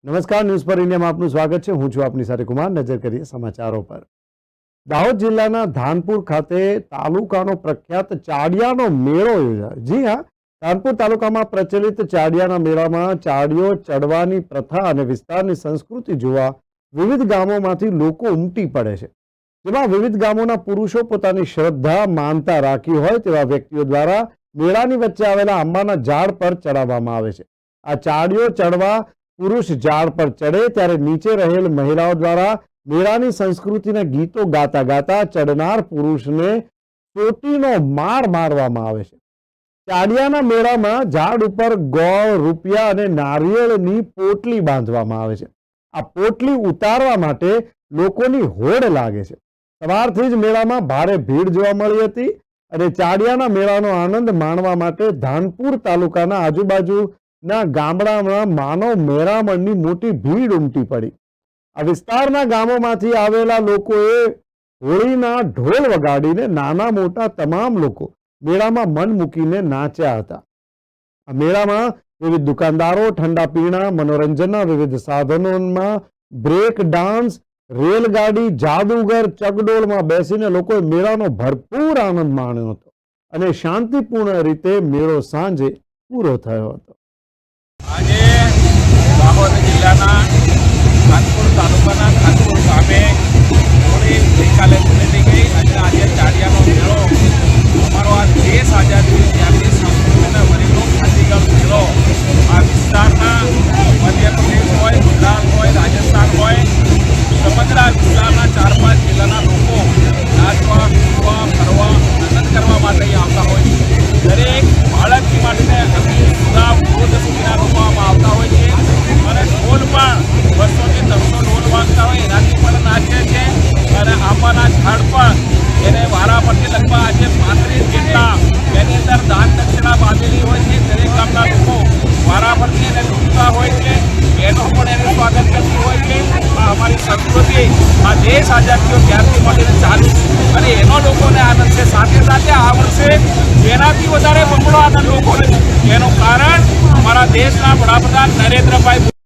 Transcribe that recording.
નમસ્કાર, ન્યૂઝ પર ઇન્ડિયામાં આપનું સ્વાગત છે। હું છું આપની સાથે કુમાર। નજર કરીએ સમાચારો પર। દાહોદ જિલ્લાના ધાનપુર ખાતે તાલુકાનો પ્રખ્યાત ચાડિયાનો મેળો યોજાયો। જી હા, ધાનપુર તાલુકામાં પ્રચલિત ચાડિયાના મેળામાં ચાડિયો ચડવાની પ્રથા અને વિસ્તારની સંસ્કૃતિ જોવા વિવિધ ગામોમાંથી લોકો ઉમટી પડે છે, જેમાં વિવિધ ગામોના પુરુષો પોતાની શ્રદ્ધા માનતા રાખી હોય તેવા વ્યક્તિઓ દ્વારા મેળાની વચ્ચે આવેલા આંબાના ઝાડ પર ચડાવવામાં આવે છે। આ ચાડિયો ચડવા પુરુષ ઝાડ પર ચડે ત્યારે નીચે રહેલ મહિલાઓ દ્વારા મેળાની સંસ્કૃતિના ગીતો ગાતા ગાતા ચડનાર પુરુષને ચોટીનો માર મારવામાં આવે છે। ચાડિયાના મેળામાં ઝાડ ઉપર ગોળ, રૂપિયા અને નારિયેળની પોટલી બાંધવામાં આવે છે। આ પોટલી ઉતારવા માટે લોકોની હોડ લાગે છે। સવારથી જ મેળામાં ભારે ભીડ જોવા મળી હતી અને ચાડિયાના મેળાનો આનંદ માણવા માટે ધાનપુર તાલુકાના આજુબાજુના ગામડામાં માનવ મેરામણની મોટી ભીડ ઉમટી પડી। આ વિસ્તારના ગામોમાંથી આવેલા લોકોએ હોળીના ઢોલ વગાડીને નાના મોટા તમામ લોકો મેળામાં મન મૂકીને નાચ્યા હતા। આ મેળામાં વિવિધ દુકાનદારો ઠંડા પીણા, મનોરંજનના વિવિધ સાધનોમાં બ્રેક ડાન્સ, રેલગાડી, જાદુગર, ચકડોળમાં બેસીને લોકોએ મેળાનો ભરપૂર આનંદ માણ્યો હતો અને શાંતિપૂર્ણ રીતે મેળો સાંજે પૂરો થયો હતો। આજે દાહોદ જિલ્લાના ધાનપુર તાલુકાના ધાનપુર ગામે હોળી ગઈકાલે પૂરી થઈ ગઈ અને આજે ચાડિયાનો મેળો અમારો આ દેશ આઝાદ થયો ત્યારથી સંસ્કૃતિના વડીલો ખાતીગળ મેળો આ વિસ્તારના મધ્યપ્રદેશ હોય, ગુજરાત હોય, રાજસ્થાન હોય, સમગ્ર વિસ્તારના 4-5 જિલ્લાના લોકો નાચવા, કૂદવા, ફરવા, આનંદ કરવા માટે અહીં આવતા હોય છે। દરેક બાળકથી માંડીને સુધા વૃદ્ધ સુધીના લોકો આમાં આવતા હોય છે અને ઢોલ પણ 200 થી 300 ઢોલ વાગતા હોય એનાથી પણ નાચે છે અને આંબાના ઝાડ પણ એને વારા પરથી લગભગ આજે 35 જેટલા એની અંદર દાન દક્ષિણા બાંધેલી હોય છે। દરેક ગામના લોકો વારા પરથી એને લૂંટતા હોય છે, બહેનો પણ એનું સ્વાગત કરતી હોય છે। આ અમારી સંસ્કૃતિ આ દેશ આઝાદ થયો ત્યારથી મળીને ચાલુ છે અને એનો લોકોને આનંદ છે। સાથે સાથે આ વર્ષે એનાથી વધારે બમણો આનંદ લોકોને છે। એનું કારણ અમારા દેશના વડાપ્રધાન નરેન્દ્રભાઈ